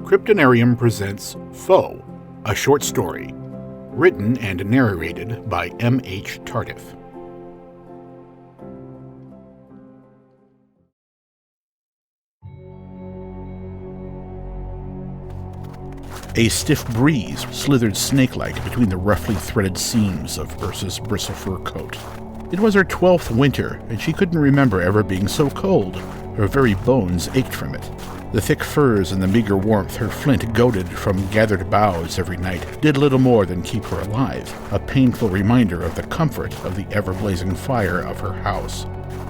Cryptonarium presents Foe, a short story, written and narrated by M.H. Tardif. A stiff breeze slithered snake-like between the roughly threaded seams of Ursa's bristle-fur coat. It was her 12th winter, and she couldn't remember ever being so cold. Her very bones ached from it. The thick furs and the meager warmth her flint goaded from gathered boughs every night did little more than keep her alive, a painful reminder of the comfort of the ever-blazing fire of her house.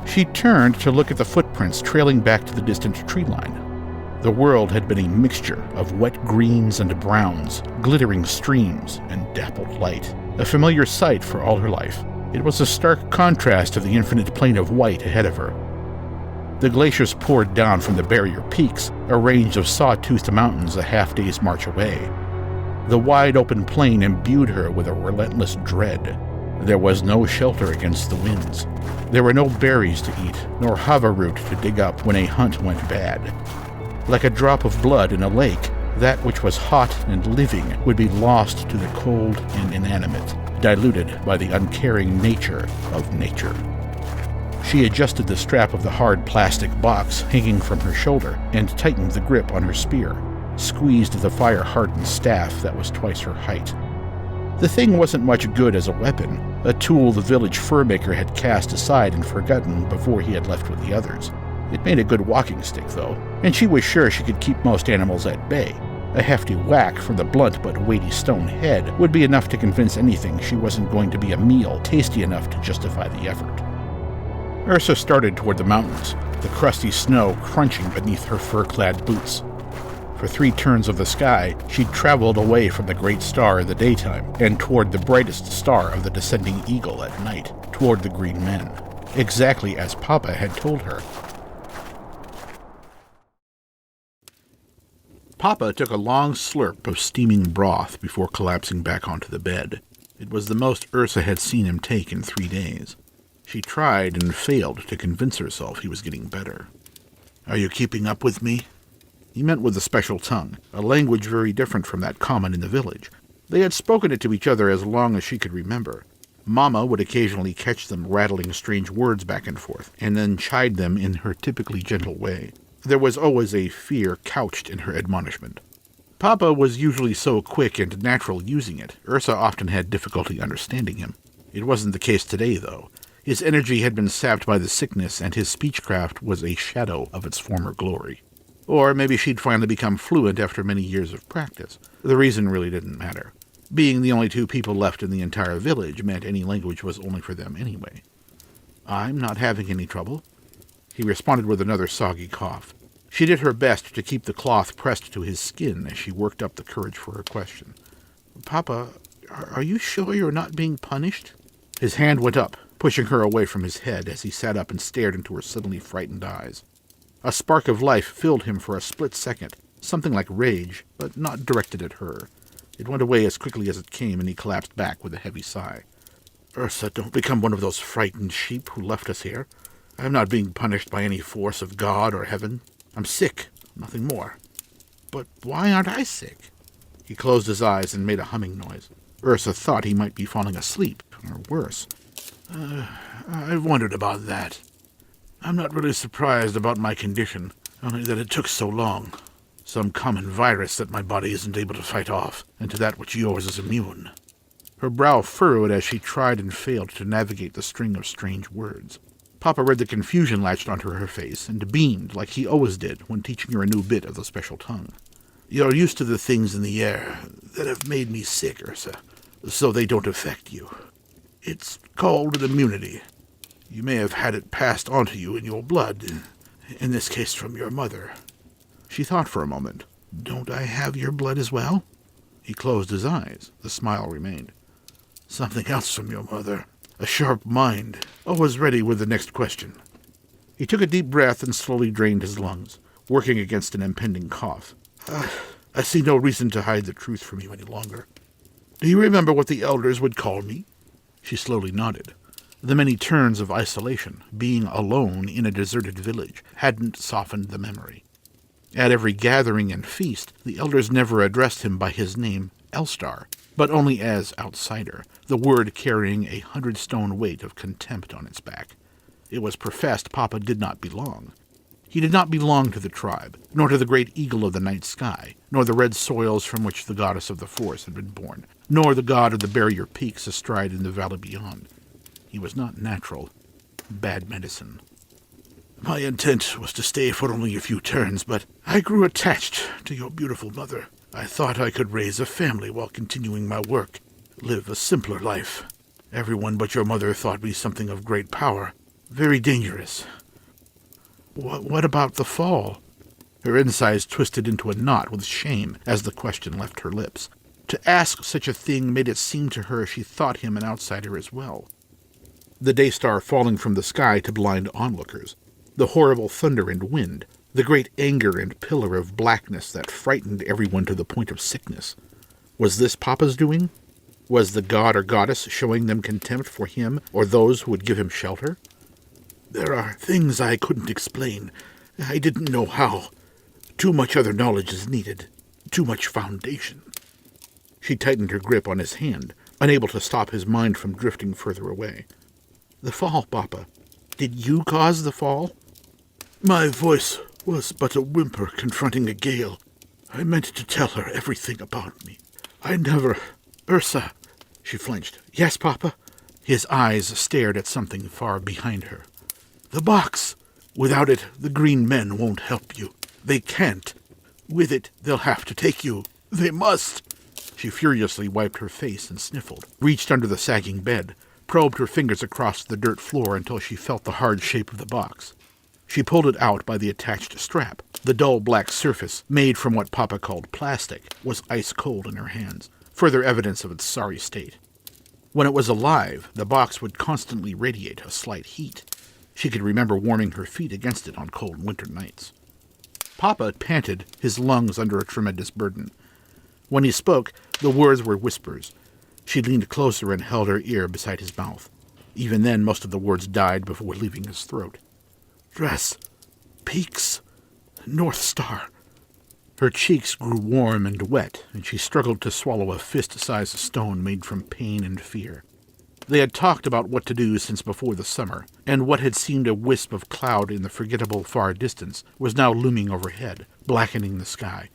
She turned to look at the footprints trailing back to the distant tree line. The world had been a mixture of wet greens and browns, glittering streams, and dappled light, a familiar sight for all her life. It was a stark contrast to the infinite plain of white ahead of her. The glaciers poured down from the barrier peaks, a range of saw-toothed mountains a half-day's march away. The wide-open plain imbued her with a relentless dread. There was no shelter against the winds. There were no berries to eat, nor hava root to dig up when a hunt went bad. Like a drop of blood in a lake, that which was hot and living would be lost to the cold and inanimate, diluted by the uncaring nature of nature. She adjusted the strap of the hard plastic box hanging from her shoulder and tightened the grip on her spear, squeezed the fire-hardened staff that was twice her height. The thing wasn't much good as a weapon, a tool the village fur-maker had cast aside and forgotten before he had left with the others. It made a good walking stick, though, and she was sure she could keep most animals at bay. A hefty whack from the blunt but weighty stone head would be enough to convince anything she wasn't going to be a meal tasty enough to justify the effort. Ursa started toward the mountains, the crusty snow crunching beneath her fur-clad boots. For 3 turns of the sky, she'd traveled away from the great star in the daytime and toward the brightest star of the descending eagle at night, toward the green men, exactly as Papa had told her. Papa took a long slurp of steaming broth before collapsing back onto the bed. It was the most Ursa had seen him take in 3 days. She tried and failed to convince herself he was getting better. "Are you keeping up with me?" He meant with a special tongue, a language very different from that common in the village. They had spoken it to each other as long as she could remember. Mama would occasionally catch them rattling strange words back and forth, and then chide them in her typically gentle way. There was always a fear couched in her admonishment. Papa was usually so quick and natural using it, Ursa often had difficulty understanding him. It wasn't the case today, though. His energy had been sapped by the sickness, and his speechcraft was a shadow of its former glory. Or maybe she'd finally become fluent after many years of practice. The reason really didn't matter. Being the only 2 people left in the entire village meant any language was only for them anyway. "I'm not having any trouble," he responded with another soggy cough. She did her best to keep the cloth pressed to his skin as she worked up the courage for her question. "Papa, are you sure you're not being punished?" His hand went up, pushing her away from his head as he sat up and stared into her suddenly frightened eyes. A spark of life filled him for a split second, something like rage, but not directed at her. It went away as quickly as it came, and he collapsed back with a heavy sigh. "Ursa, don't become one of those frightened sheep who left us here. I'm not being punished by any force of God or heaven. I'm sick, nothing more." "But why aren't I sick?" He closed his eyes and made a humming noise. Ursa thought he might be falling asleep, or worse. I've wondered about that. I'm not really surprised about my condition, only that it took so long. Some common virus that my body isn't able to fight off, and to that which yours is immune." Her brow furrowed as she tried and failed to navigate the string of strange words. Papa read the confusion latched onto her face and beamed like he always did when teaching her a new bit of the special tongue. "You're used to the things in the air that have made me sick, Ursa, so they don't affect you. It's called an immunity. You may have had it passed on to you in your blood, in this case from your mother." She thought for a moment. "Don't I have your blood as well?" He closed his eyes. The smile remained. "Something else from your mother. A sharp mind, always ready with the next question." He took a deep breath and slowly drained his lungs, working against an impending cough. "I see no reason to hide the truth from you any longer. Do you remember what the elders would call me?" She slowly nodded. The many turns of isolation, being alone in a deserted village, hadn't softened the memory. At every gathering and feast, the elders never addressed him by his name, Elstar, but only as outsider, the word carrying 100-stone weight of contempt on its back. It was professed Papa did not belong. He did not belong to the tribe, nor to the great eagle of the night sky, nor the red soils from which the goddess of the forest had been born, nor the god of the barrier peaks astride in the valley beyond. He was not natural. Bad medicine. My intent was to stay for only a few turns, but I grew attached to your beautiful mother. I thought I could raise a family while continuing my work, live a simpler life. Everyone but your mother thought me something of great power, very dangerous. What about the fall? Her insides twisted into a knot with shame as the question left her lips. To ask such a thing made it seem to her she thought him an outsider as well. The Daystar falling from the sky to blind onlookers, the horrible thunder and wind, the great anger and pillar of blackness that frightened everyone to the point of sickness. Was this Papa's doing? Was the god or goddess showing them contempt for him or those who would give him shelter? There are things I couldn't explain. I didn't know how. Too much other knowledge is needed. Too much foundation. She tightened her grip on his hand, unable to stop his mind from drifting further away. The fall, Papa. Did you cause the fall? My voice was but a whimper confronting a gale. I meant to tell her everything about me. I never... Ursa. She flinched. Yes, Papa? His eyes stared at something far behind her. The box. Without it, the green men won't help you. They can't. With it, they'll have to take you. They must. She furiously wiped her face and sniffled, reached under the sagging bed, probed her fingers across the dirt floor until she felt the hard shape of the box. She pulled it out by the attached strap. The dull black surface, made from what Papa called plastic, was ice cold in her hands, further evidence of its sorry state. When it was alive, the box would constantly radiate a slight heat. She could remember warming her feet against it on cold winter nights. Papa panted, his lungs under a tremendous burden. When he spoke, the words were whispers. She leaned closer and held her ear beside his mouth. Even then, most of the words died before leaving his throat. Dress. Peaks. North Star. Her cheeks grew warm and wet, and she struggled to swallow a fist-sized stone made from pain and fear. They had talked about what to do since before the summer, and what had seemed a wisp of cloud in the forgettable far distance was now looming overhead, blackening the sky.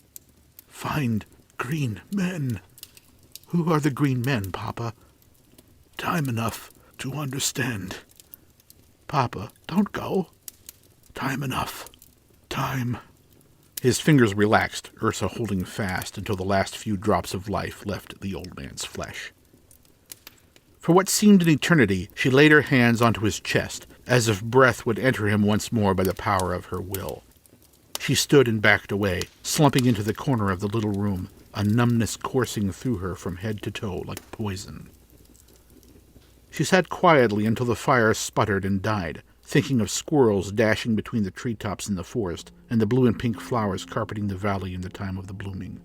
Find green men. Who are the green men, Papa? Time enough to understand. Papa, don't go. Time enough. Time. His fingers relaxed, Ursa holding fast until the last few drops of life left the old man's flesh. For what seemed an eternity, she laid her hands onto his chest, as if breath would enter him once more by the power of her will. She stood and backed away, slumping into the corner of the little room, a numbness coursing through her from head to toe like poison. She sat quietly until the fire sputtered and died, thinking of squirrels dashing between the treetops in the forest and the blue and pink flowers carpeting the valley in the time of the blooming.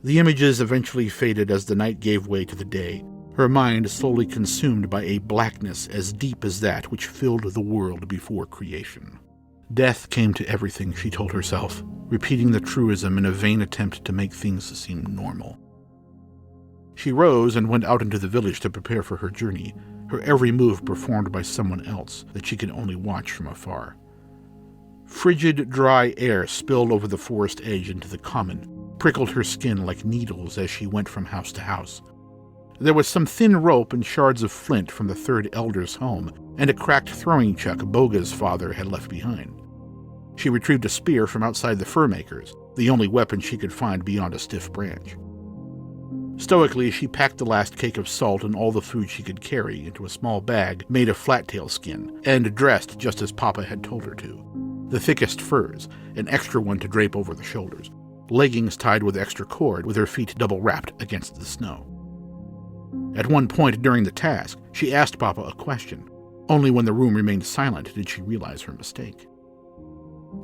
The images eventually faded as the night gave way to the day, her mind slowly consumed by a blackness as deep as that which filled the world before creation. Death came to everything, she told herself, repeating the truism in a vain attempt to make things seem normal. She rose and went out into the village to prepare for her journey, her every move performed by someone else that she could only watch from afar. Frigid, dry air spilled over the forest edge into the common, prickled her skin like needles as she went from house to house. There was some thin rope and shards of flint from the third elder's home, and a cracked throwing chuck Boga's father had left behind. She retrieved a spear from outside the fur-maker's, the only weapon she could find beyond a stiff branch. Stoically, she packed the last cake of salt and all the food she could carry into a small bag made of flat-tail skin, and dressed just as Papa had told her to. The thickest furs, an extra one to drape over the shoulders, leggings tied with extra cord with her feet double-wrapped against the snow. At one point during the task, she asked Papa a question. Only when the room remained silent did she realize her mistake.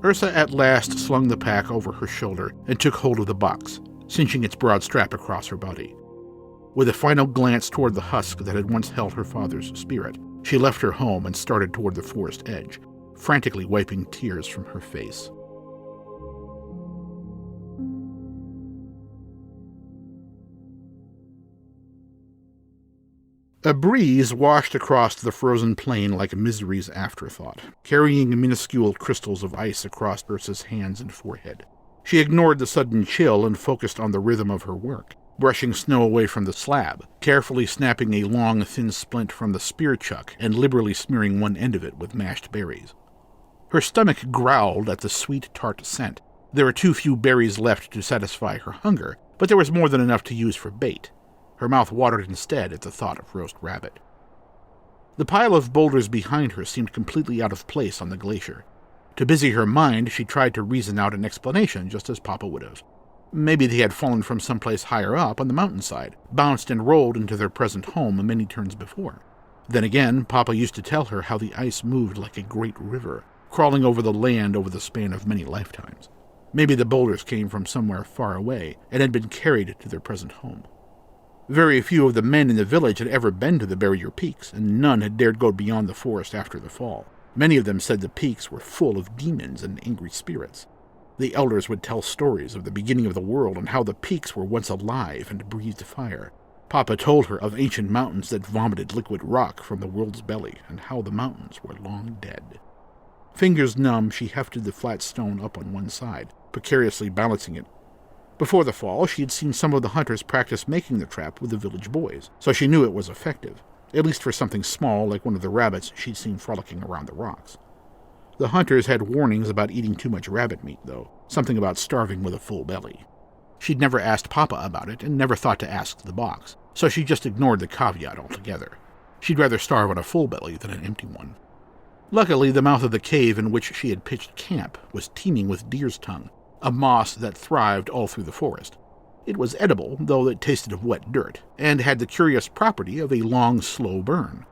Ursa at last slung the pack over her shoulder and took hold of the box, cinching its broad strap across her body. With a final glance toward the husk that had once held her father's spirit, she left her home and started toward the forest edge, frantically wiping tears from her face. A breeze washed across the frozen plain like misery's afterthought, carrying minuscule crystals of ice across Ursa's hands and forehead. She ignored the sudden chill and focused on the rhythm of her work, brushing snow away from the slab, carefully snapping a long, thin splint from the spear chuck and liberally smearing one end of it with mashed berries. Her stomach growled at the sweet, tart scent. There were too few berries left to satisfy her hunger, but there was more than enough to use for bait. Her mouth watered instead at the thought of roast rabbit. The pile of boulders behind her seemed completely out of place on the glacier. To busy her mind, she tried to reason out an explanation just as Papa would have. Maybe they had fallen from someplace higher up on the mountainside, bounced and rolled into their present home many turns before. Then again, Papa used to tell her how the ice moved like a great river, crawling over the land over the span of many lifetimes. Maybe the boulders came from somewhere far away and had been carried to their present home. Very few of the men in the village had ever been to the Barrier Peaks, and none had dared go beyond the forest after the fall. Many of them said the peaks were full of demons and angry spirits. The elders would tell stories of the beginning of the world and how the peaks were once alive and breathed fire. Papa told her of ancient mountains that vomited liquid rock from the world's belly, and how the mountains were long dead. Fingers numb, she hefted the flat stone up on one side, precariously balancing it. Before the fall, she had seen some of the hunters practice making the trap with the village boys, so she knew it was effective, at least for something small like one of the rabbits she'd seen frolicking around the rocks. The hunters had warnings about eating too much rabbit meat, though, something about starving with a full belly. She'd never asked Papa about it and never thought to ask the box, so she just ignored the caveat altogether. She'd rather starve on a full belly than an empty one. Luckily, the mouth of the cave in which she had pitched camp was teeming with deer's tongue, a moss that thrived all through the forest. It was edible, though it tasted of wet dirt, and had the curious property of a long, slow burn.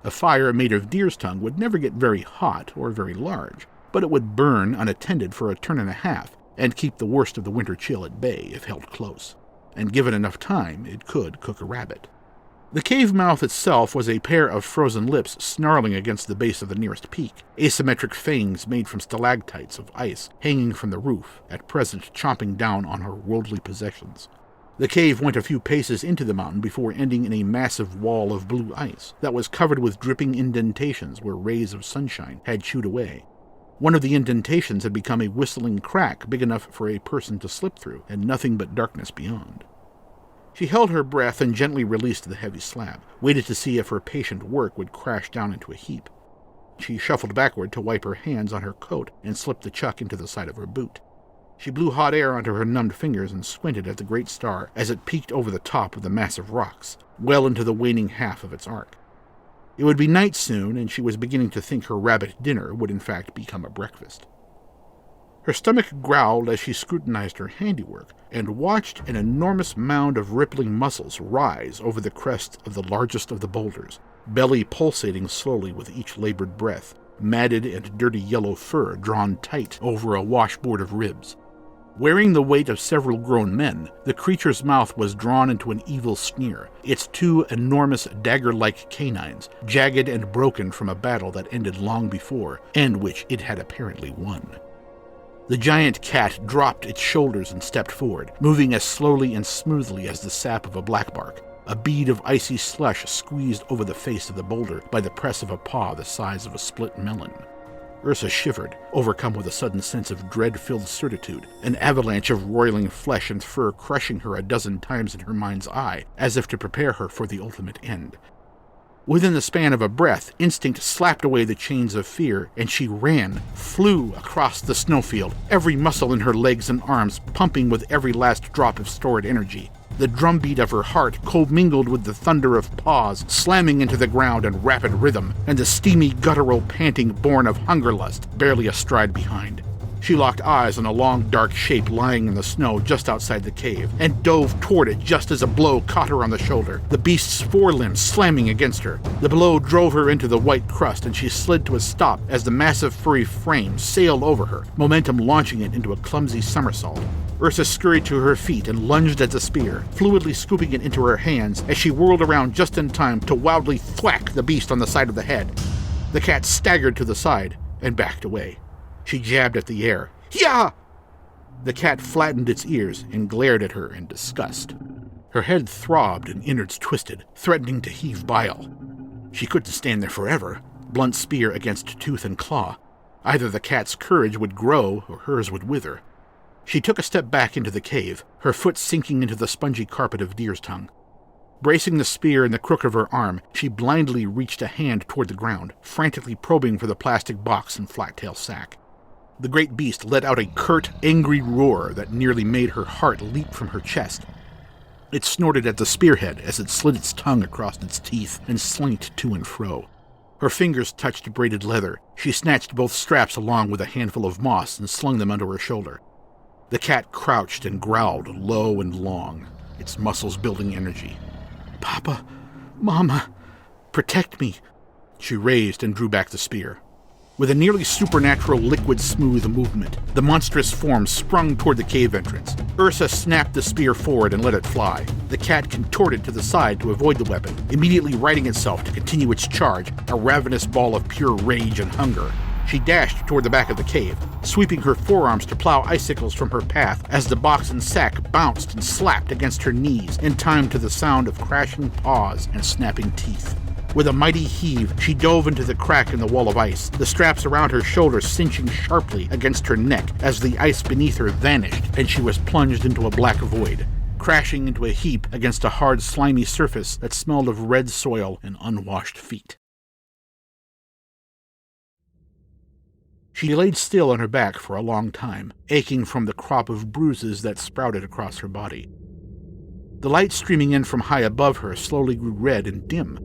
A fire made of deer's tongue would never get very hot or very large, but it would burn unattended for a turn and a half, and keep the worst of the winter chill at bay if held close. And given enough time, it could cook a rabbit. The cave mouth itself was a pair of frozen lips snarling against the base of the nearest peak, asymmetric fangs made from stalactites of ice hanging from the roof, at present chomping down on her worldly possessions. The cave went a few paces into the mountain before ending in a massive wall of blue ice that was covered with dripping indentations where rays of sunshine had chewed away. One of the indentations had become a whistling crack big enough for a person to slip through, and nothing but darkness beyond. She held her breath and gently released the heavy slab, waited to see if her patient work would crash down into a heap. She shuffled backward to wipe her hands on her coat and slipped the chuck into the side of her boot. She blew hot air onto her numbed fingers and squinted at the great star as it peeked over the top of the massive rocks, well into the waning half of its arc. It would be night soon, and she was beginning to think her rabbit dinner would in fact become a breakfast. Her stomach growled as she scrutinized her handiwork and watched an enormous mound of rippling muscles rise over the crest of the largest of the boulders, belly pulsating slowly with each labored breath, matted and dirty yellow fur drawn tight over a washboard of ribs. Wearing the weight of several grown men, the creature's mouth was drawn into an evil sneer, its two enormous dagger-like canines, jagged and broken from a battle that ended long before, and which it had apparently won. The giant cat dropped its shoulders and stepped forward, moving as slowly and smoothly as the sap of a blackbark, a bead of icy slush squeezed over the face of the boulder by the press of a paw the size of a split melon. Ursa shivered, overcome with a sudden sense of dread-filled certitude, an avalanche of roiling flesh and fur crushing her a dozen times in her mind's eye, as if to prepare her for the ultimate end. Within the span of a breath, instinct slapped away the chains of fear, and she ran, flew across the snowfield, every muscle in her legs and arms pumping with every last drop of stored energy. The drumbeat of her heart commingled with the thunder of paws slamming into the ground in rapid rhythm, and the steamy guttural panting born of hungerlust barely a stride behind. She locked eyes on a long, dark shape lying in the snow just outside the cave, and dove toward it just as a blow caught her on the shoulder, the beast's forelimbs slamming against her. The blow drove her into the white crust, and she slid to a stop as the massive furry frame sailed over her, momentum launching it into a clumsy somersault. Ursa scurried to her feet and lunged at the spear, fluidly scooping it into her hands as she whirled around just in time to wildly thwack the beast on the side of the head. The cat staggered to the side and backed away. She jabbed at the air. "Yah!" The cat flattened its ears and glared at her in disgust. Her head throbbed and innards twisted, threatening to heave bile. She couldn't stand there forever, blunt spear against tooth and claw. Either the cat's courage would grow or hers would wither. She took a step back into the cave, her foot sinking into the spongy carpet of deer's tongue. Bracing the spear in the crook of her arm, she blindly reached a hand toward the ground, frantically probing for the plastic box and flat-tail sack. The great beast let out a curt, angry roar that nearly made her heart leap from her chest. It snorted at the spearhead as it slid its tongue across its teeth and slinked to and fro. Her fingers touched braided leather. She snatched both straps along with a handful of moss and slung them under her shoulder. The cat crouched and growled low and long, its muscles building energy. "Papa, Mama, protect me." She raised and drew back the spear. With a nearly supernatural liquid-smooth movement, the monstrous form sprung toward the cave entrance. Ursa snapped the spear forward and let it fly. The cat contorted to the side to avoid the weapon, immediately righting itself to continue its charge, a ravenous ball of pure rage and hunger. She dashed toward the back of the cave, sweeping her forearms to plow icicles from her path as the box and sack bounced and slapped against her knees in time to the sound of crashing paws and snapping teeth. With a mighty heave, she dove into the crack in the wall of ice, the straps around her shoulders cinching sharply against her neck as the ice beneath her vanished and she was plunged into a black void, crashing into a heap against a hard, slimy surface that smelled of red soil and unwashed feet. She laid still on her back for a long time, aching from the crop of bruises that sprouted across her body. The light streaming in from high above her slowly grew red and dim.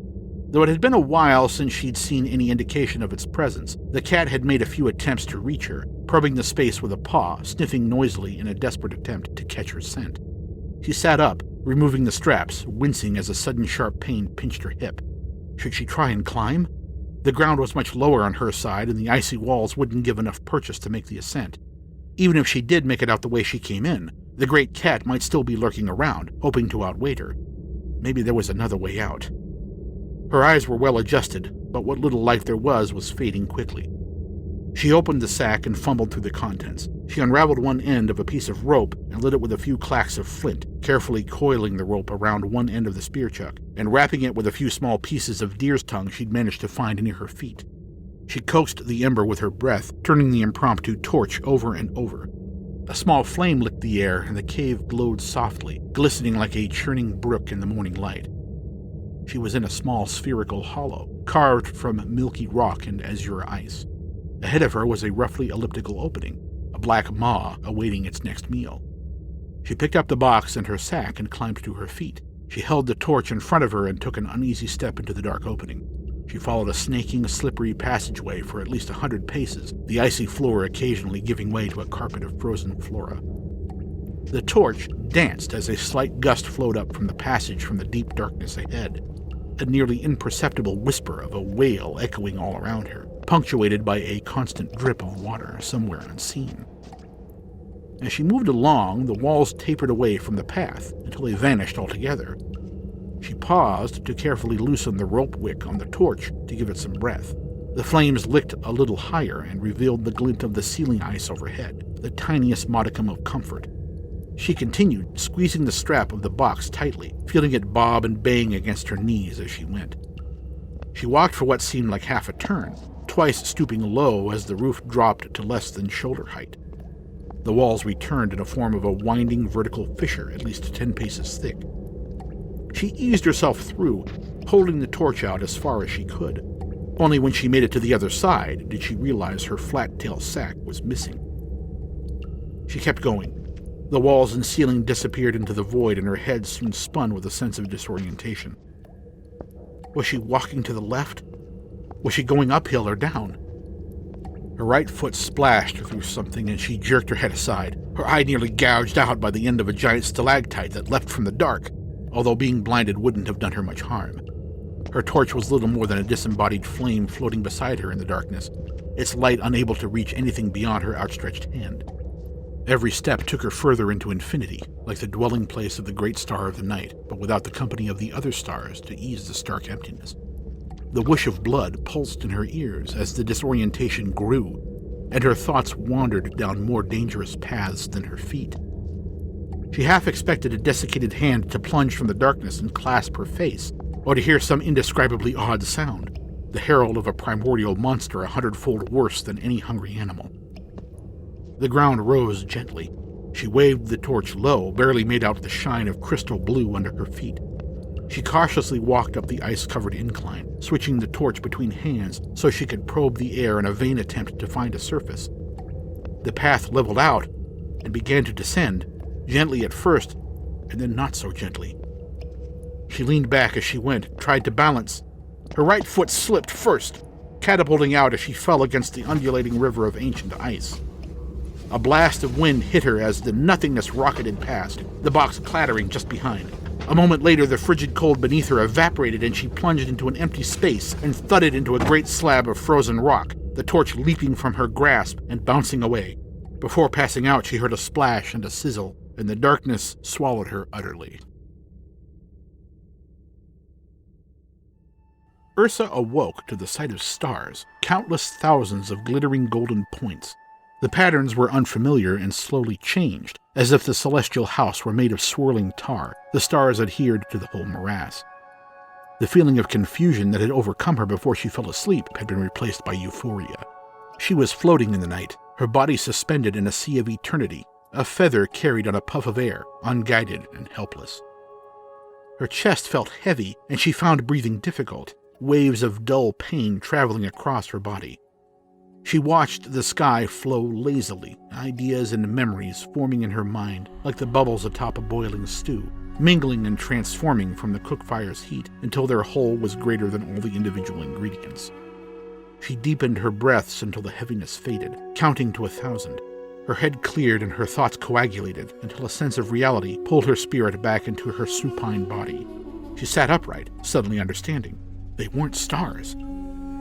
Though it had been a while since she'd seen any indication of its presence, the cat had made a few attempts to reach her, probing the space with a paw, sniffing noisily in a desperate attempt to catch her scent. She sat up, removing the straps, wincing as a sudden sharp pain pinched her hip. Should she try and climb? The ground was much lower on her side, and the icy walls wouldn't give enough purchase to make the ascent. Even if she did make it out the way she came in, the great cat might still be lurking around, hoping to outwait her. Maybe there was another way out. Her eyes were well adjusted, but what little life there was fading quickly. She opened the sack and fumbled through the contents. She unraveled one end of a piece of rope and lit it with a few clacks of flint, carefully coiling the rope around one end of the spear chuck, and wrapping it with a few small pieces of deer's tongue she'd managed to find near her feet. She coaxed the ember with her breath, turning the impromptu torch over and over. A small flame licked the air, and the cave glowed softly, glistening like a churning brook in the morning light. She was in a small spherical hollow, carved from milky rock and azure ice. Ahead of her was a roughly elliptical opening, a black maw awaiting its next meal. She picked up the box and her sack and climbed to her feet. She held the torch in front of her and took an uneasy step into the dark opening. She followed a snaking, slippery passageway for at least 100 paces, the icy floor occasionally giving way to a carpet of frozen flora. The torch danced as a slight gust flowed up from the passage from the deep darkness ahead, a nearly imperceptible whisper of a wail echoing all around her, punctuated by a constant drip of water somewhere unseen. As she moved along, the walls tapered away from the path until they vanished altogether. She paused to carefully loosen the rope wick on the torch to give it some breath. The flames licked a little higher and revealed the glint of the ceiling ice overhead, the tiniest modicum of comfort. She continued, squeezing the strap of the box tightly, feeling it bob and bang against her knees as she went. She walked for what seemed like half a turn, twice stooping low as the roof dropped to less than shoulder height. The walls returned in a form of a winding vertical fissure at least 10 paces thick. She eased herself through, holding the torch out as far as she could. Only when she made it to the other side did she realize her flat-tail sack was missing. She kept going. The walls and ceiling disappeared into the void, and her head soon spun with a sense of disorientation. Was she walking to the left? Was she going uphill or down? Her right foot splashed through something, and she jerked her head aside, her eye nearly gouged out by the end of a giant stalactite that leapt from the dark, although being blinded wouldn't have done her much harm. Her torch was little more than a disembodied flame floating beside her in the darkness, its light unable to reach anything beyond her outstretched hand. Every step took her further into infinity, like the dwelling place of the great star of the night, but without the company of the other stars to ease the stark emptiness. The whoosh of blood pulsed in her ears as the disorientation grew, and her thoughts wandered down more dangerous paths than her feet. She half expected a desiccated hand to plunge from the darkness and clasp her face, or to hear some indescribably odd sound, the herald of a primordial monster 100-fold worse than any hungry animal. The ground rose gently. She waved the torch low, barely made out the shine of crystal blue under her feet. She cautiously walked up the ice-covered incline, switching the torch between hands so she could probe the air in a vain attempt to find a surface. The path leveled out and began to descend, gently at first, and then not so gently. She leaned back as she went, tried to balance. Her right foot slipped first, catapulting out as she fell against the undulating river of ancient ice. A blast of wind hit her as the nothingness rocketed past, the box clattering just behind. A moment later, the frigid cold beneath her evaporated and she plunged into an empty space and thudded into a great slab of frozen rock, the torch leaping from her grasp and bouncing away. Before passing out, she heard a splash and a sizzle, and the darkness swallowed her utterly. Ursa awoke to the sight of stars, countless thousands of glittering golden points. The patterns were unfamiliar and slowly changed, as if the celestial house were made of swirling tar. The stars adhered to the whole morass. The feeling of confusion that had overcome her before she fell asleep had been replaced by euphoria. She was floating in the night, her body suspended in a sea of eternity, a feather carried on a puff of air, unguided and helpless. Her chest felt heavy, and she found breathing difficult, waves of dull pain traveling across her body. She watched the sky flow lazily, ideas and memories forming in her mind like the bubbles atop a boiling stew, mingling and transforming from the cook fire's heat until their whole was greater than all the individual ingredients. She deepened her breaths until the heaviness faded, counting to 1,000. Her head cleared and her thoughts coagulated until a sense of reality pulled her spirit back into her supine body. She sat upright, suddenly understanding. They weren't stars.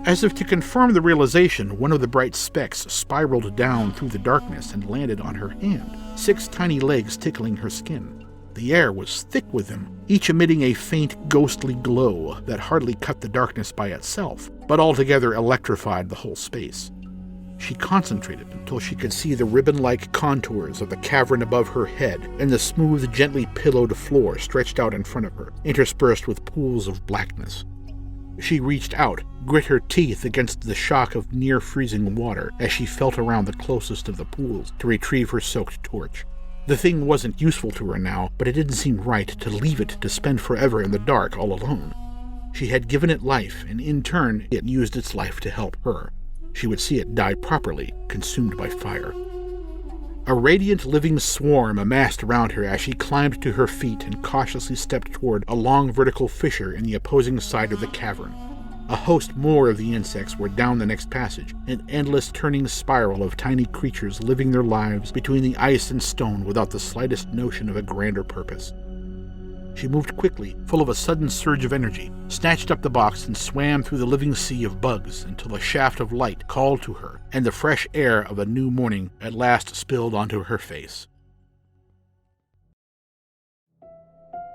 As if to confirm the realization, one of the bright specks spiraled down through the darkness and landed on her hand, 6 tiny legs tickling her skin. The air was thick with them, each emitting a faint, ghostly glow that hardly cut the darkness by itself, but altogether electrified the whole space. She concentrated until she could see the ribbon-like contours of the cavern above her head and the smooth, gently pillowed floor stretched out in front of her, interspersed with pools of blackness. She reached out, grit her teeth against the shock of near-freezing water as she felt around the closest of the pools to retrieve her soaked torch. The thing wasn't useful to her now, but it didn't seem right to leave it to spend forever in the dark all alone. She had given it life, and in turn, it used its life to help her. She would see it die properly, consumed by fire. A radiant living swarm amassed around her as she climbed to her feet and cautiously stepped toward a long vertical fissure in the opposing side of the cavern. A host more of the insects were down the next passage, an endless turning spiral of tiny creatures living their lives between the ice and stone without the slightest notion of a grander purpose. She moved quickly, full of a sudden surge of energy, snatched up the box and swam through the living sea of bugs until a shaft of light called to her, and the fresh air of a new morning at last spilled onto her face.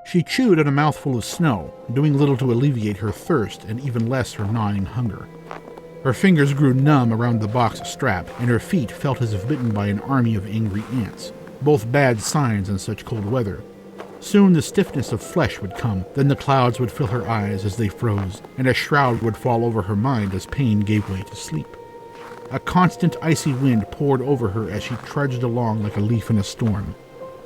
She chewed on a mouthful of snow, doing little to alleviate her thirst and even less her gnawing hunger. Her fingers grew numb around the box strap, and her feet felt as if bitten by an army of angry ants, both bad signs in such cold weather. Soon the stiffness of flesh would come, then the clouds would fill her eyes as they froze, and a shroud would fall over her mind as pain gave way to sleep. A constant icy wind poured over her as she trudged along like a leaf in a storm.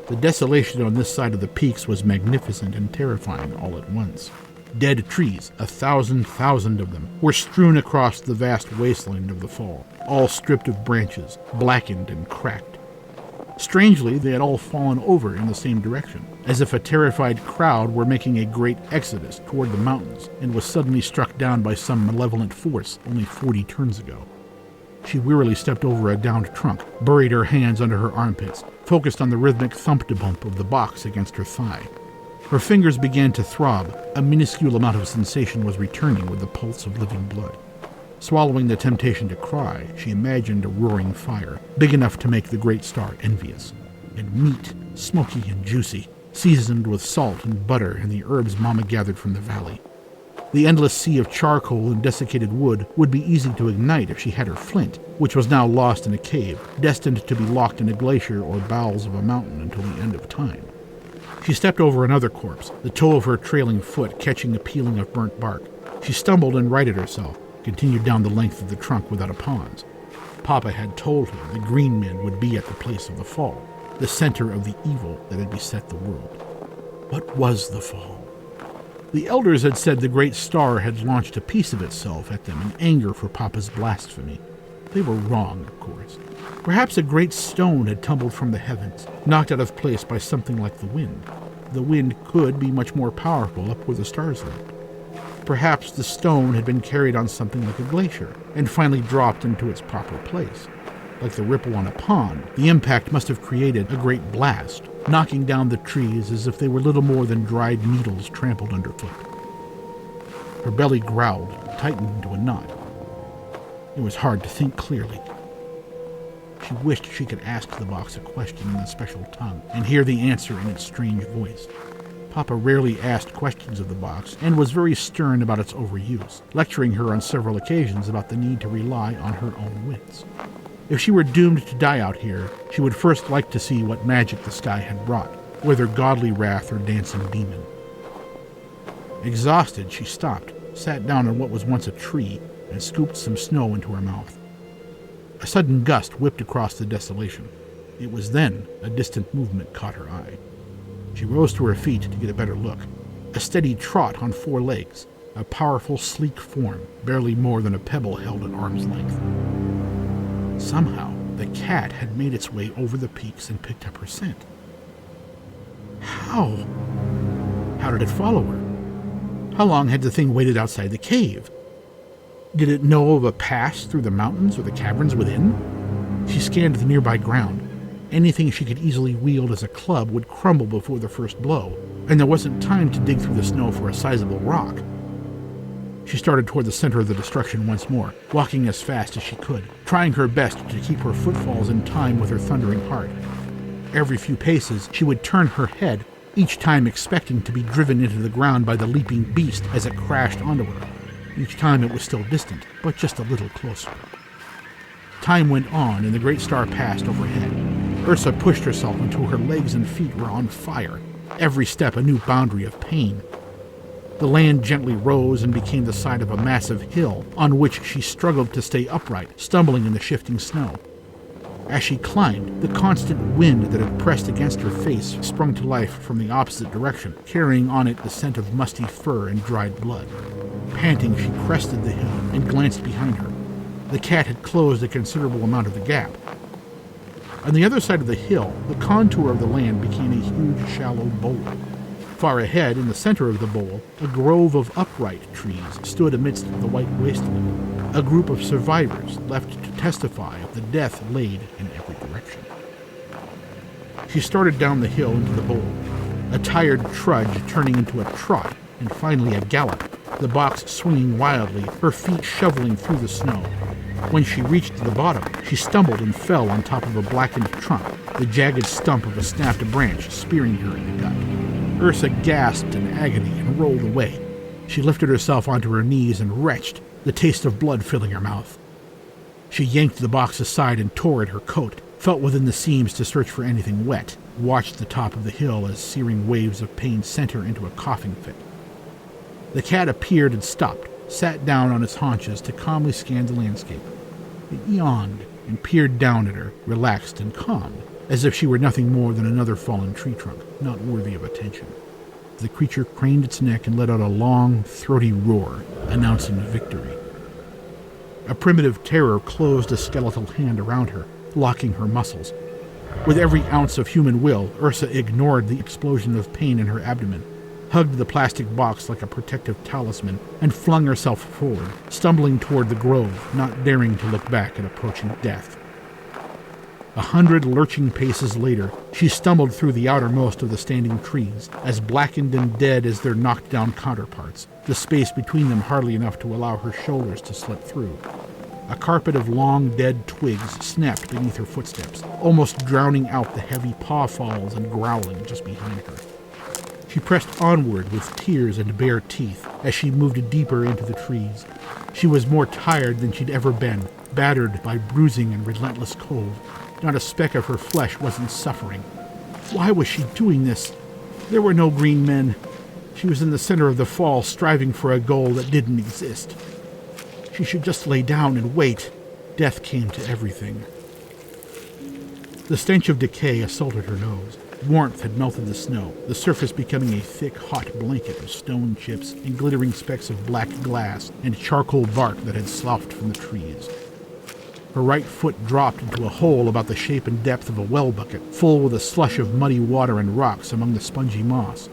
The desolation on this side of the peaks was magnificent and terrifying all at once. Dead trees, 1,000 of them, were strewn across the vast wasteland of the fall, all stripped of branches, blackened and cracked. Strangely, they had all fallen over in the same direction, as if a terrified crowd were making a great exodus toward the mountains and was suddenly struck down by some malevolent force only 40 turns ago. She wearily stepped over a downed trunk, buried her hands under her armpits, focused on the rhythmic thump-de-bump of the box against her thigh. Her fingers began to throb. A minuscule amount of sensation was returning with the pulse of living blood. Swallowing the temptation to cry, she imagined a roaring fire, big enough to make the great star envious. And meat, smoky and juicy, seasoned with salt and butter and the herbs Mama gathered from the valley. The endless sea of charcoal and desiccated wood would be easy to ignite if she had her flint, which was now lost in a cave, destined to be locked in a glacier or bowels of a mountain until the end of time. She stepped over another corpse, the toe of her trailing foot catching a peeling of burnt bark. She stumbled and righted herself, continued down the length of the trunk without a pause. Papa had told her the green men would be at the place of the fall, the center of the evil that had beset the world. What was the fall? The elders had said the great star had launched a piece of itself at them in anger for Papa's blasphemy. They were wrong, of course. Perhaps a great stone had tumbled from the heavens, knocked out of place by something like the wind. The wind could be much more powerful up where the stars lived. Perhaps the stone had been carried on something like a glacier, and finally dropped into its proper place. Like the ripple on a pond, the impact must have created a great blast, knocking down the trees as if they were little more than dried needles trampled underfoot. Her belly growled, tightened into a knot. It was hard to think clearly. She wished she could ask the box a question in the special tongue and hear the answer in its strange voice. Papa rarely asked questions of the box and was very stern about its overuse, lecturing her on several occasions about the need to rely on her own wits. If she were doomed to die out here, she would first like to see what magic the sky had brought, whether godly wrath or dancing demon. Exhausted, she stopped, sat down on what was once a tree, and scooped some snow into her mouth. A sudden gust whipped across the desolation. It was then a distant movement caught her eye. She rose to her feet to get a better look. A steady trot on 4 legs, a powerful, sleek form, barely more than a pebble held at arm's length. Somehow, the cat had made its way over the peaks and picked up her scent. How? How did it follow her? How long had the thing waited outside the cave? Did it know of a pass through the mountains or the caverns within? She scanned the nearby ground. Anything she could easily wield as a club would crumble before the first blow, and there wasn't time to dig through the snow for a sizable rock. She started toward the center of the destruction once more, walking as fast as she could, trying her best to keep her footfalls in time with her thundering heart. Every few paces, she would turn her head, each time expecting to be driven into the ground by the leaping beast as it crashed onto her. Each time it was still distant, but just a little closer. Time went on, and the great star passed overhead. Ursa pushed herself until her legs and feet were on fire, every step a new boundary of pain. The land gently rose and became the side of a massive hill on which she struggled to stay upright, stumbling in the shifting snow. As she climbed, the constant wind that had pressed against her face sprung to life from the opposite direction, carrying on it the scent of musty fur and dried blood. Panting, she crested the hill and glanced behind her. The cat had closed a considerable amount of the gap. On the other side of the hill, the contour of the land became a huge, shallow bowl. Far ahead, in the center of the bowl, a grove of upright trees stood amidst the white wasteland, a group of survivors left to testify of the death laid in every direction. She started down the hill into the bowl, a tired trudge turning into a trot, and finally a gallop, the box swinging wildly, her feet shoveling through the snow. When she reached the bottom, she stumbled and fell on top of a blackened trunk, the jagged stump of a snapped branch spearing her in the gut. Ursa gasped in agony and rolled away. She lifted herself onto her knees and retched, the taste of blood filling her mouth. She yanked the box aside and tore at her coat, felt within the seams to search for anything wet, watched the top of the hill as searing waves of pain sent her into a coughing fit. The cat appeared and stopped, sat down on its haunches to calmly scan the landscape. It yawned and peered down at her, relaxed and calm, as if she were nothing more than another fallen tree trunk, not worthy of attention. The creature craned its neck and let out a long, throaty roar, announcing victory. A primitive terror closed a skeletal hand around her, locking her muscles. With every ounce of human will, Ursa ignored the explosion of pain in her abdomen, hugged the plastic box like a protective talisman, and flung herself forward, stumbling toward the grove, not daring to look back at approaching death. 100 lurching paces later, she stumbled through the outermost of the standing trees, as blackened and dead as their knocked-down counterparts, the space between them hardly enough to allow her shoulders to slip through. A carpet of long, dead twigs snapped beneath her footsteps, almost drowning out the heavy paw falls and growling just behind her. She pressed onward with tears and bare teeth as she moved deeper into the trees. She was more tired than she'd ever been, battered by bruising and relentless cold. Not a speck of her flesh wasn't suffering. Why was she doing this? There were no green men. She was in the center of the fall, striving for a goal that didn't exist. She should just lay down and wait. Death came to everything. The stench of decay assaulted her nose. Warmth had melted the snow, the surface becoming a thick, hot blanket of stone chips and glittering specks of black glass and charcoal bark that had sloughed from the trees. Her right foot dropped into a hole about the shape and depth of a well bucket, full with a slush of muddy water and rocks among the spongy moss.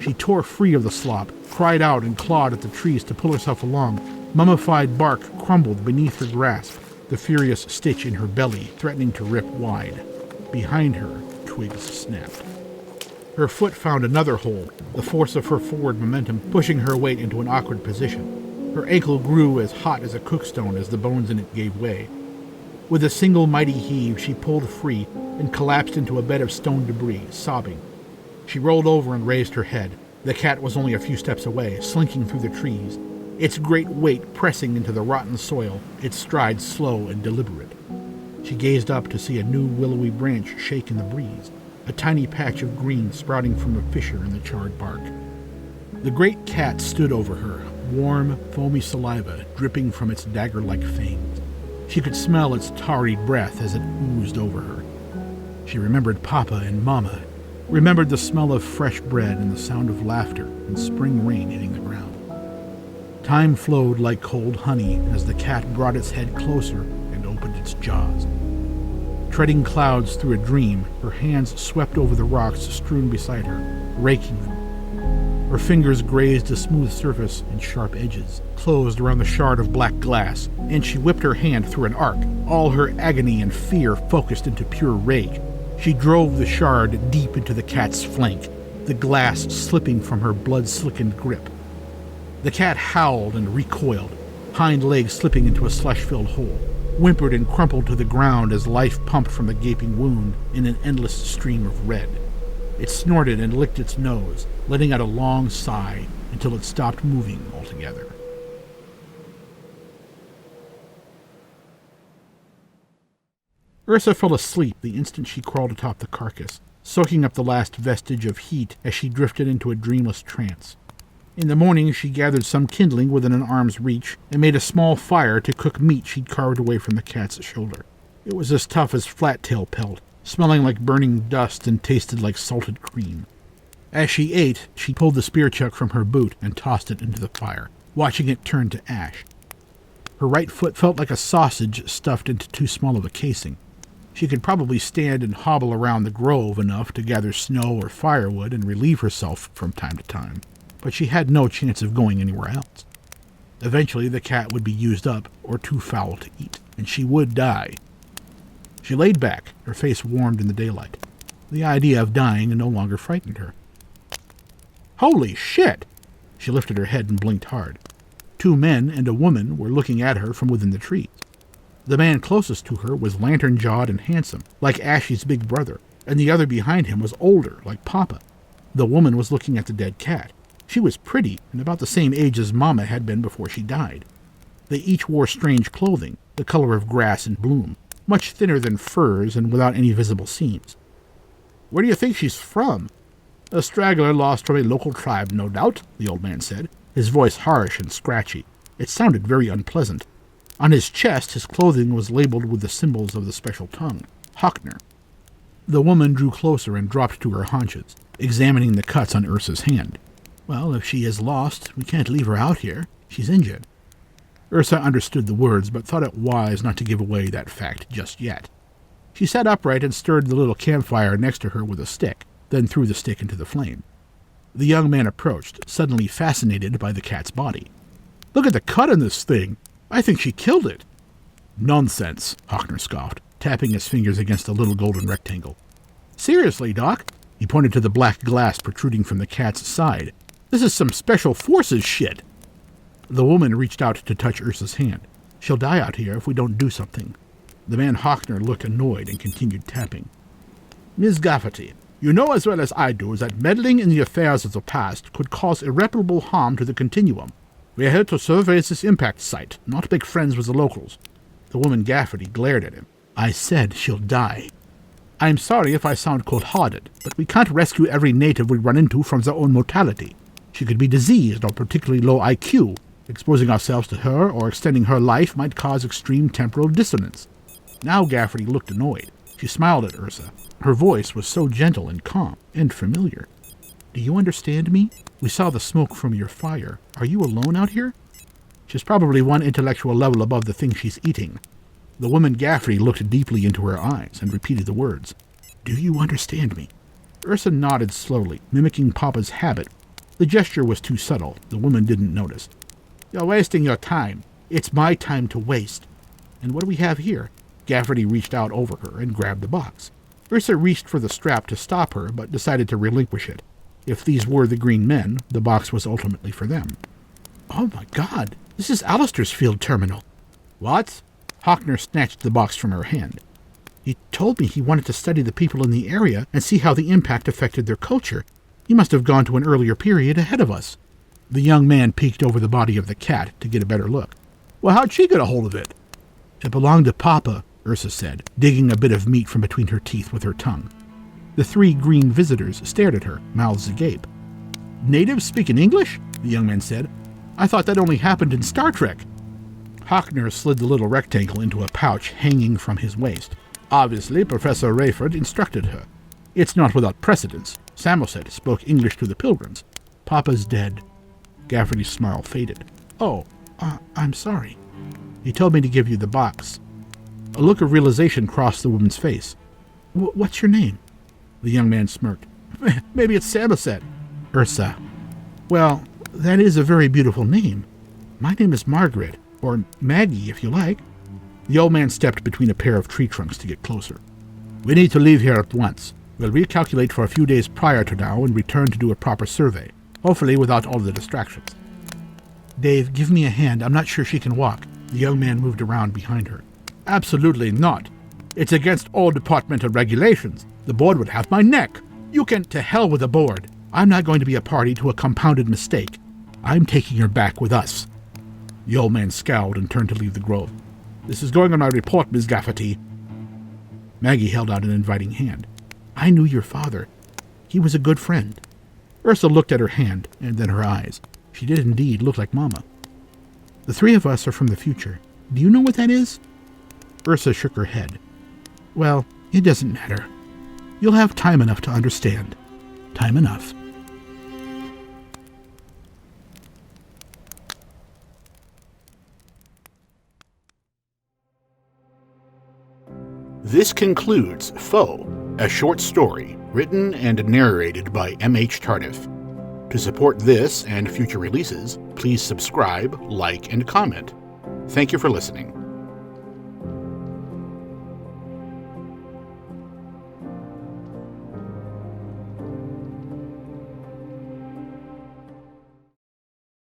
She tore free of the slop, cried out and clawed at the trees to pull herself along. Mummified bark crumbled beneath her grasp, the furious stitch in her belly threatening to rip wide. Behind her, twigs snapped. Her foot found another hole, the force of her forward momentum pushing her weight into an awkward position. Her ankle grew as hot as a cookstone as the bones in it gave way. With a single mighty heave, she pulled free and collapsed into a bed of stone debris, sobbing. She rolled over and raised her head. The cat was only a few steps away, slinking through the trees, its great weight pressing into the rotten soil, its stride slow and deliberate. She gazed up to see a new willowy branch shake in the breeze, a tiny patch of green sprouting from a fissure in the charred bark. The great cat stood over her, warm, foamy saliva dripping from its dagger-like fangs. She could smell its tarry breath as it oozed over her. She remembered Papa and Mama, remembered the smell of fresh bread and the sound of laughter and spring rain hitting the ground. Time flowed like cold honey as the cat brought its head closer and opened its jaws. Treading clouds through a dream, her hands swept over the rocks strewn beside her, raking them. Her fingers grazed a smooth surface and sharp edges, closed around the shard of black glass, and she whipped her hand through an arc, all her agony and fear focused into pure rage. She drove the shard deep into the cat's flank, the glass slipping from her blood-slickened grip. The cat howled and recoiled, hind legs slipping into a slush-filled hole, whimpered and crumpled to the ground as life pumped from the gaping wound in an endless stream of red. It snorted and licked its nose, letting out a long sigh until it stopped moving altogether. Ursa fell asleep the instant she crawled atop the carcass, soaking up the last vestige of heat as she drifted into a dreamless trance. In the morning, she gathered some kindling within an arm's reach and made a small fire to cook meat she'd carved away from the cat's shoulder. It was as tough as flat-tail pelt, smelling like burning dust and tasted like salted cream. As she ate, she pulled the spear chuck from her boot and tossed it into the fire, watching it turn to ash. Her right foot felt like a sausage stuffed into too small of a casing. She could probably stand and hobble around the grove enough to gather snow or firewood and relieve herself from time to time, but she had no chance of going anywhere else. Eventually the cat would be used up or too foul to eat, and she would die. She laid back, her face warmed in the daylight. The idea of dying no longer frightened her. Holy shit! She lifted her head and blinked hard. 2 men and a woman were looking at her from within the trees. The man closest to her was lantern-jawed and handsome, like Ashy's big brother, and the other behind him was older, like Papa. The woman was looking at the dead cat. She was pretty and about the same age as Mama had been before she died. They each wore strange clothing, the color of grass in bloom, much thinner than furs and without any visible seams. "Where do you think she's from?" "A straggler lost from a local tribe, no doubt," the old man said, his voice harsh and scratchy. It sounded very unpleasant. On his chest, his clothing was labeled with the symbols of the special tongue, Hockner. The woman drew closer and dropped to her haunches, examining the cuts on Ursa's hand. "Well, if she is lost, we can't leave her out here. She's injured." Ursa understood the words, but thought it wise not to give away that fact just yet. She sat upright and stirred the little campfire next to her with a stick, then threw the stick into the flame. The young man approached, suddenly fascinated by the cat's body. "Look at the cut on this thing! I think she killed it." "Nonsense," Hockner scoffed, tapping his fingers against a little golden rectangle. "Seriously, Doc?" He pointed to the black glass protruding from the cat's side. "This is some special forces shit." The woman reached out to touch Ursa's hand. "She'll die out here if we don't do something." The man Hockner looked annoyed and continued tapping. "Ms. Gafferty, you know as well as I do that meddling in the affairs of the past could cause irreparable harm to the Continuum. We are here to survey this impact site, not make friends with the locals." The woman Gafferty glared at him. "I said she'll die." I'm sorry if I sound cold-hearted, but we can't rescue every native we run into from their own mortality. She could be diseased or particularly low IQ. Exposing ourselves to her or extending her life might cause extreme temporal dissonance. Now Gafferty looked annoyed. She smiled at Ursa. Her voice was so gentle and calm and familiar. Do you understand me? We saw the smoke from your fire. Are you alone out here? She's probably one intellectual level above the thing she's eating. The woman Gafferty looked deeply into her eyes and repeated the words. Do you understand me? Ursa nodded slowly, mimicking Papa's habit. The gesture was too subtle. The woman didn't notice. You're wasting your time. It's my time to waste. And what do we have here? Gafferty reached out over her and grabbed the box. Ursa reached for the strap to stop her, but decided to relinquish it. If these were the green men, the box was ultimately for them. Oh my God, this is Alistair's field terminal. What? Hockner snatched the box from her hand. He told me he wanted to study the people in the area and see how the impact affected their culture. He must have gone to an earlier period ahead of us. The young man peeked over the body of the cat to get a better look. Well, how'd she get a hold of it? It belonged to Papa, Ursa said, digging a bit of meat from between her teeth with her tongue. The three green visitors stared at her, mouths agape. Natives speaking English? The young man said. I thought that only happened in Star Trek. Hockner slid the little rectangle into a pouch hanging from his waist. Obviously, Professor Rayford instructed her. It's not without precedence. Samoset spoke English to the pilgrims. Papa's dead. Gafferty's smile faded. Oh, I'm sorry. He told me to give you the box. A look of realization crossed the woman's face. What's your name? The young man smirked. Maybe it's Samoset. Ursa. Well, that is a very beautiful name. My name is Margaret, or Maggie, if you like. The old man stepped between a pair of tree trunks to get closer. We need to leave here at once. We'll recalculate for a few days prior to now and return to do a proper survey, hopefully without all the distractions. Dave, give me a hand. I'm not sure she can walk. The young man moved around behind her. Absolutely not. It's against all departmental regulations. The board would have my neck. You can... To hell with the board. I'm not going to be a party to a compounded mistake. I'm taking her back with us. The old man scowled and turned to leave the grove. This is going on my report, Miss Gafferty. Maggie held out an inviting hand. I knew your father. He was a good friend. Ursa looked at her hand and then her eyes. She did indeed look like Mama. The three of us are from the future. Do you know what that is? Ursa shook her head. Well, it doesn't matter. You'll have time enough to understand. Time enough. This concludes Foe, a short story written and narrated by M.H. Tardif. To support this and future releases, please subscribe, like, and comment. Thank you for listening.